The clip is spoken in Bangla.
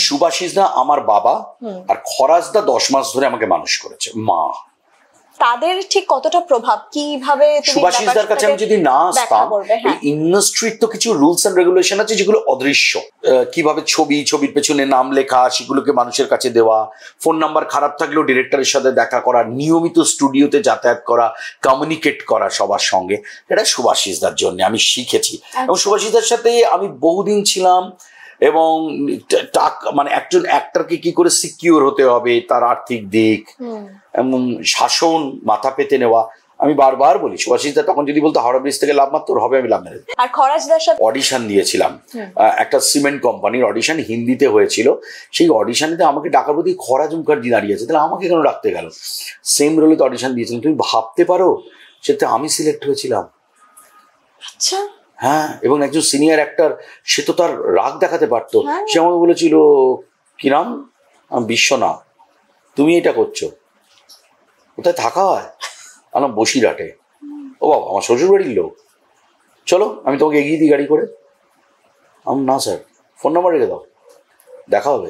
সুভাষিস দা আমার বাবা, আর খরাজ দা 10 মাস ধরে আমাকে মানুষ করেছে মা। তাদের ঠিক কতটা প্রভাব, কিভাবে সুভাষিসদার কাছে আমি যদি না আসতাম, এই ইন্ডাস্ট্রির তো কিছু রুলস এন্ড রেগুলেশন আছে যেগুলো অদৃশ্য। কিভাবে ছবির পেছনে নাম লেখা, সেগুলোকে মানুষের কাছে দেওয়া, ফোন নাম্বার খারাপ থাকলেও ডিরেক্টরের সাথে দেখা করা, নিয়মিত স্টুডিওতে যাতায়াত করা, কমিউনিকেট করা সবার সঙ্গে, এটা সুভাষিসদার জন্য আমি শিখেছি। এবং সুভাষিসদার সাথে আমি বহুদিন ছিলাম। এবং মানে একজন অ্যাক্টরকে কি করে সিকিউর হতে হবে, তার আর্থিক দিক এবং শাসন মাথা পেতে নেওয়া, আমি বারবার বলি। সুভাষিসদা তখন যদি বলতো হাওড়া ব্রিজ থেকে লাভ মার, তোর হবে, আমি লাভ মেরে দিই। আর খরাজদার সাথে অডিশন দিয়েছিলাম, একটা সিমেন্ট কোম্পানির অডিশন, হিন্দিতে হয়েছিল। সেই অডিশনেতে আমাকে ডাকার প্রতি খরাজ মুখার্জি দাঁড়িয়ে আছে, তাহলে আমাকে কেন ডাকতে গেল? সেম রোলে তো অডিশন দিয়েছিলাম, তুমি ভাবতে পারো সেটা আমি সিলেক্ট হয়েছিলাম। আচ্ছা। হ্যাঁ, এবং একজন সিনিয়র অ্যাক্টর, সে তো তার রাগ দেখাতে পারতো। সে আমাকে বলেছিল, কি নাম? বিশ্বনাথ, তুমি এটা করছো, কোথায় থাকা হয়? আমার বসিরহাটে। ও বাবা, আমার শ্বশুর বাড়ির লোক, চলো আমি তোমাকে এগিয়ে দিই গাড়ি করে। না স্যার, ফোন নাম্বার রেখে দাও, দেখা হবে।